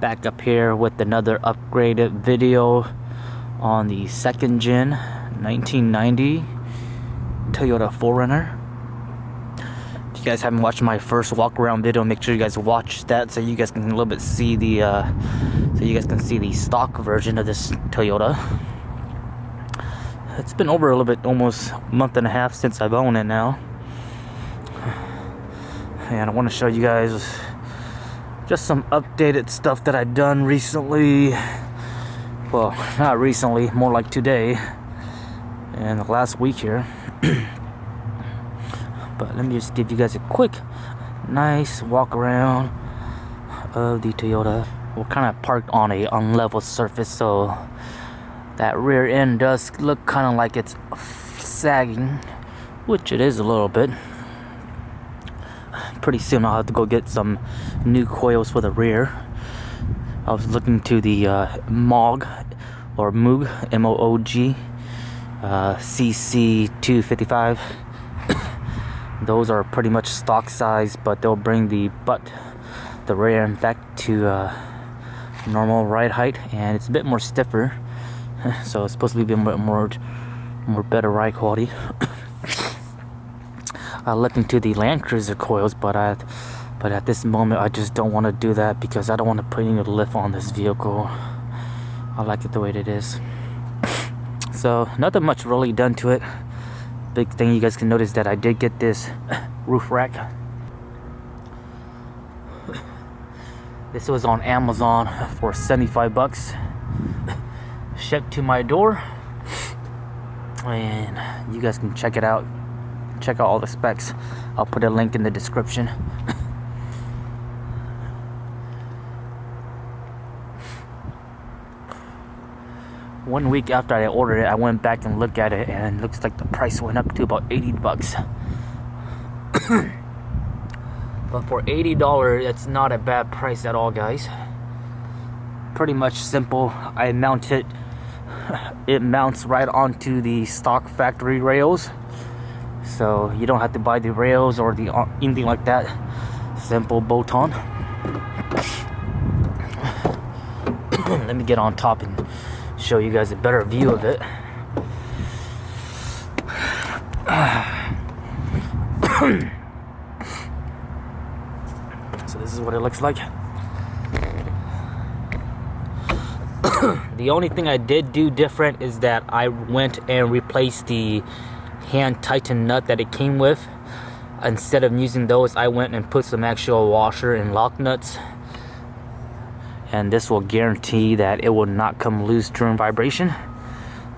Back up here with another upgraded video on the second gen 1990 Toyota 4RUNNER. If you guys haven't watched my first walk around video, make sure you guys watch that so you guys can a little bit see the stock version of this Toyota. It's been over a little bit, almost a month and a half since I've owned it now, and I want to show you guys just some updated stuff that I've done recently. Well, not recently, more like today and the last week here. But let me just give you guys a quick nice walk around of the Toyota. We're kind of parked on a unlevel surface, so that rear end does look kind of like it's sagging, which it is a little bit. Pretty soon I'll have to go get some new coils for the rear. I was looking to the Moog M-O-O-G CC255. Those are pretty much stock size, but they'll bring the rear end back to normal ride height, and it's a bit more stiffer, so it's supposed to be a bit more better ride quality. I looked into the Land Cruiser coils, but at this moment I just don't want to do that because I don't want to put any lift on this vehicle. I like it the way it is. So nothing much really done to it. Big thing you guys can notice that I did get this roof rack. This was on Amazon for $75, shipped to my door, and you guys can check it out. Check out all the specs. I'll put a link in the description. One week after I ordered it, I went back and looked at it, and it looks like the price went up to about $80. But for $80, it's not a bad price at all, guys. Pretty much simple. I mount it. It mounts right onto the stock factory rails, so you don't have to buy the rails or the anything like that. Simple bolt-on. Let me get on top and show you guys a better view of it. So this is what it looks like. The only thing I did do different is that I went and replaced the hand tighten nut that it came with. Instead of using those, I went and put some actual washer and lock nuts, and this will guarantee that it will not come loose during vibration.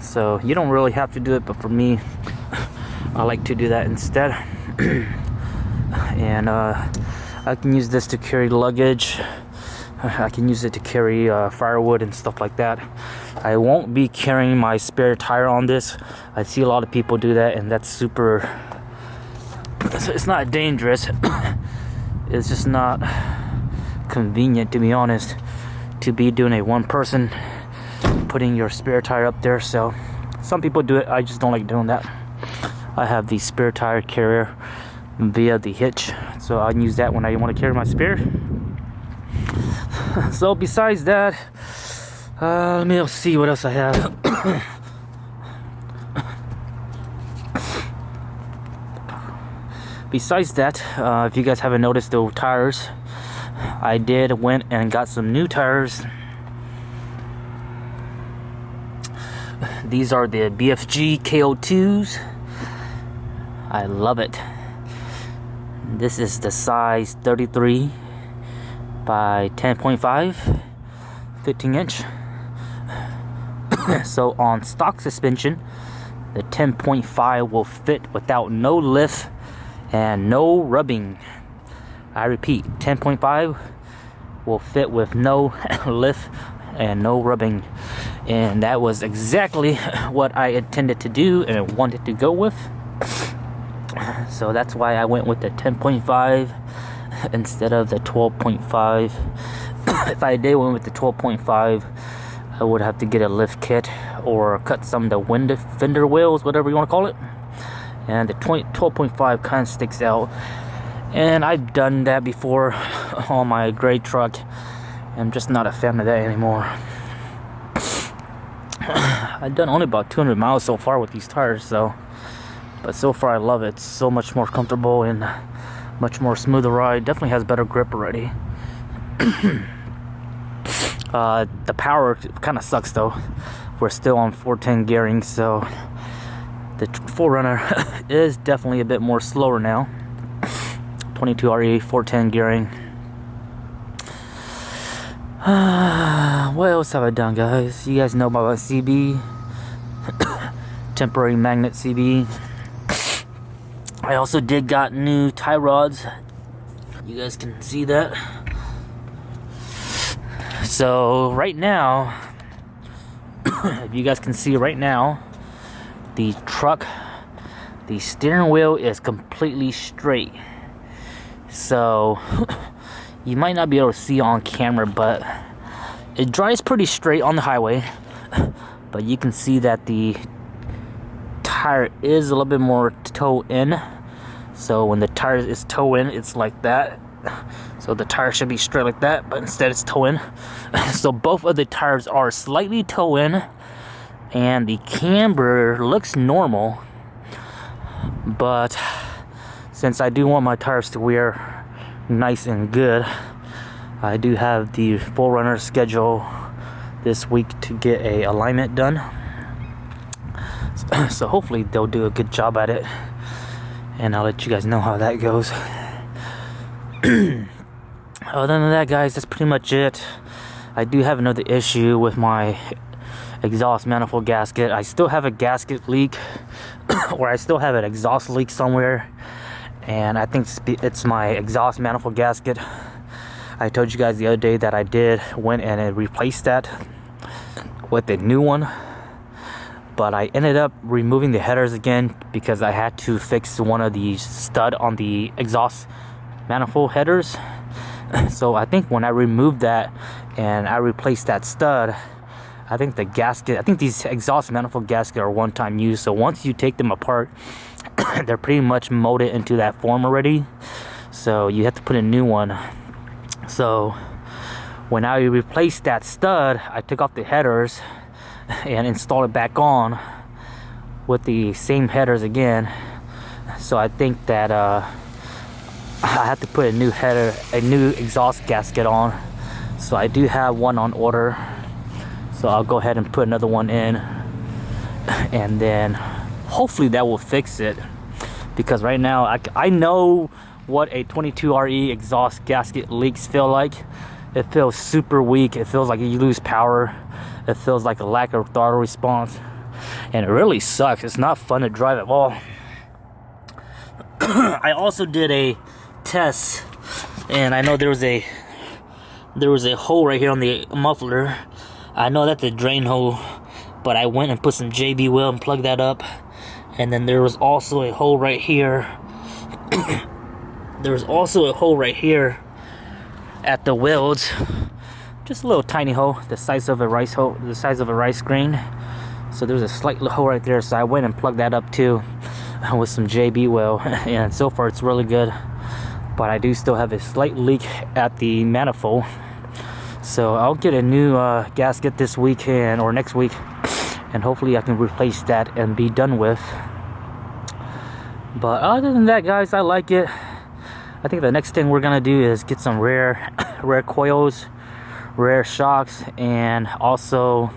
So you don't really have to do it, but for me, I like to do that instead. And I can use this to carry luggage. I can use it to carry firewood and stuff like that. I won't be carrying my spare tire on this. I see a lot of people do that, and that's super. It's not dangerous. It's just not convenient, to be honest, to be doing a one person putting your spare tire up there. So some people do it. I just don't like doing that. I have the spare tire carrier via the hitch, so I can use that when I want to carry my spare. So besides that, let me see what else I have. Besides that, if you guys haven't noticed the tires, I went and got some new tires. These are the BFG KO2s. I love it. This is the size 33 by 10.5, 15 inch. So on stock suspension, the 10.5 will fit without no lift and no rubbing. I repeat, 10.5 will fit with no lift and no rubbing, and that was exactly what I intended to do and wanted to go with. So that's why I went with the 10.5 instead of the 12.5. If I did went with the 12.5, I would have to get a lift kit or cut some of the fender wheels, whatever you want to call it. And the 12.5 kind of sticks out, and I've done that before on my gray truck, I'm just not a fan of that anymore. I've done only about 200 miles so far with these tires, so, but so far I love it. It's so much more comfortable and much more smoother ride. Definitely has better grip already. The power kind of sucks though. We're still on 410 gearing, so the 4RUNNER is definitely a bit more slower now. 22RE 410 gearing. What else have I done, guys? You guys know about my CB. Temporary magnet CB. I also got new tie rods. You guys can see that. So right now, if you guys can see right now, the truck, the steering wheel is completely straight. So you might not be able to see on camera, but it drives pretty straight on the highway. But you can see that the tire is a little bit more toe in. So when the tire is toe in, it's like that. So the tire should be straight like that, but instead it's toe in. So both of the tires are slightly toe in, and the camber looks normal. But since I do want my tires to wear nice and good, I do have the 4RUNNER schedule this week to get a alignment done. So hopefully they'll do a good job at it, and I'll let you guys know how that goes. Other than that, guys, that's pretty much it. I do have another issue with my exhaust manifold gasket. I still have a gasket leak, or I still have an exhaust leak somewhere, and I think it's my exhaust manifold gasket. I told you guys the other day that I went and replaced that with a new one, but I ended up removing the headers again because I had to fix one of the stud on the exhaust manifold headers. So I think when I removed that and I replaced that stud, I think the gasket, I think these exhaust manifold gaskets are one-time use. So once you take them apart, they're pretty much molded into that form already. So you have to put a new one. So when I replaced that stud, I took off the headers and installed it back on with the same headers again. So I think that I have to put a new header, a new exhaust gasket on. So I do have one on order, so I'll go ahead and put another one in, and then hopefully that will fix it. Because right now I know what a 22RE exhaust gasket leaks feel like. It feels super weak. It feels like you lose power. It feels like a lack of throttle response, and it really sucks. It's not fun to drive at all. I also did a test, and I know there was a hole right here on the muffler. I know that's a drain hole, but I went and put some JB wheel and plugged that up. And then there was also a hole right here. There's also a hole right here at the welds, just a little tiny hole, the size of a rice grain. So there's a slight hole right there, so I went and plugged that up too with some JB wheel, and so far it's really good. But I do still have a slight leak at the manifold, so I'll get a new gasket this weekend or next week, and hopefully I can replace that and be done with. But other than that, guys, I like it. I think the next thing we're gonna do is get some rare coils, rare shocks, and also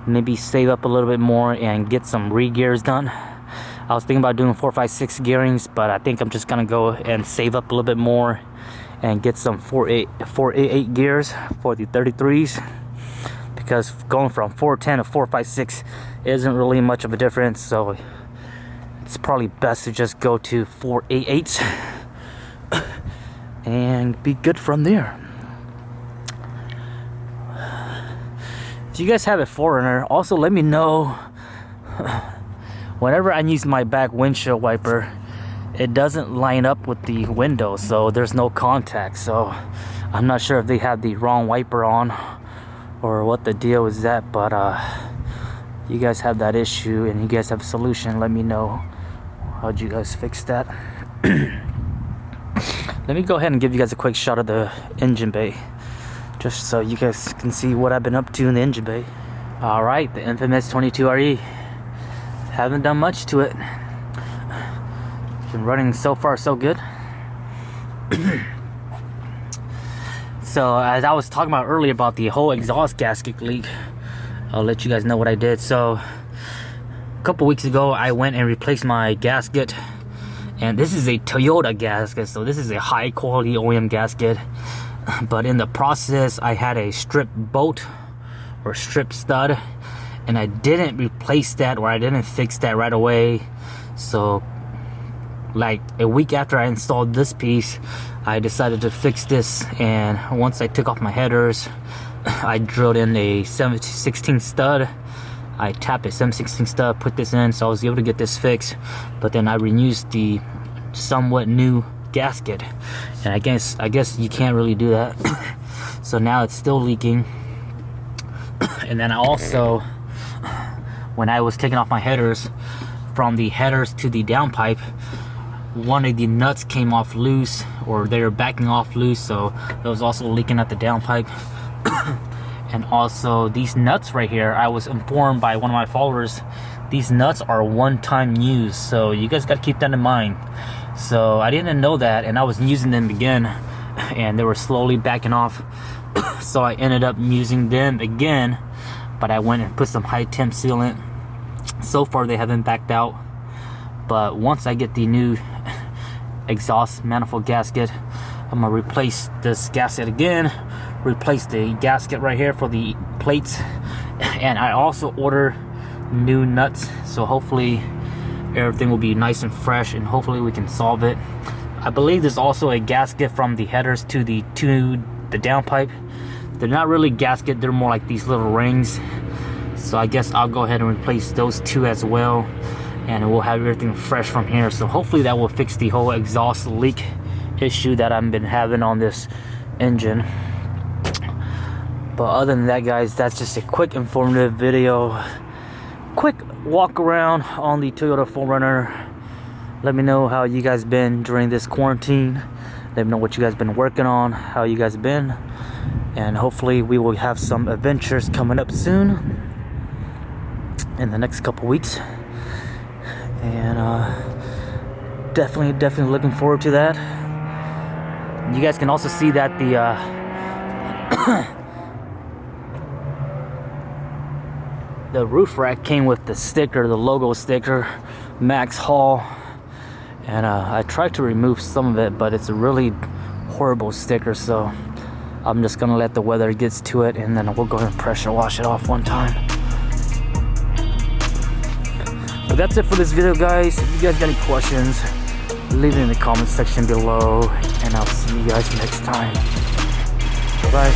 maybe save up a little bit more and get some re-gears done. I was thinking about doing 4, 5, 6 gearings, but I think I'm just gonna go and save up a little bit more and get some 488 gears for the 33s, because going from 410 to 456 isn't really much of a difference. So it's probably best to just go to 488s and be good from there. If you guys have a 4RUNNER, also let me know. Whenever I use my back windshield wiper, it doesn't line up with the window, so there's no contact. So I'm not sure if they have the wrong wiper on or what the deal is that, but you guys have that issue and you guys have a solution, let me know. How'd you guys fix that? Let me go ahead and give you guys a quick shot of the engine bay. just so you guys can see what I've been up to in the engine bay. Alright, the infamous 22RE. Haven't done much to it. Been running so far so good. So as I was talking about earlier about the whole exhaust gasket leak, I'll let you guys know what I did. So a couple weeks ago I went and replaced my gasket, and this is a Toyota gasket, so this is a high quality OEM gasket. But in the process I had a strip bolt or strip stud, and I didn't replace that, or I didn't fix that right away. So like a week after I installed this piece, I decided to fix this. And once I took off my headers, I drilled in a 7/16 stud. I tapped a 7/16 stud, put this in, so I was able to get this fixed. But then I reused the somewhat new gasket, and I guess you can't really do that. So now it's still leaking. And then I also, when I was taking off my headers, from the headers to the downpipe, one of the nuts came off loose, or they were backing off loose, so it was also leaking at the downpipe. And also these nuts right here, I was informed by one of my followers, these nuts are one-time use, so you guys got to keep that in mind. So I didn't know that, and I was using them again, and they were slowly backing off. So I ended up using them again, but I went and put some high temp sealant. So far they haven't backed out, but once I get the new exhaust manifold gasket, I'm gonna replace this gasket again, replace the gasket right here for the plates, and I also order new nuts, so hopefully everything will be nice and fresh, and hopefully we can solve it. I believe there's also a gasket from the headers to the downpipe. They're not really gasket, they're more like these little rings. So I guess I'll go ahead and replace those two as well, and we'll have everything fresh from here. So hopefully that will fix the whole exhaust leak issue that I've been having on this engine. But other than that, guys, that's just a quick informative video, quick walk around on the Toyota 4Runner. Let me know how you guys been during this quarantine. Let me know what you guys been working on, how you guys been, and hopefully we will have some adventures coming up soon in the next couple weeks. And definitely looking forward to that. You guys can also see that the roof rack came with the sticker, the logo sticker, Max Hall. And I tried to remove some of it, but it's a really horrible sticker, so I'm just gonna let the weather get to it, and then we'll go ahead and pressure wash it off one time. But that's it for this video, guys. If you guys got any questions, leave it in the comment section below, and I'll see you guys next time. Bye.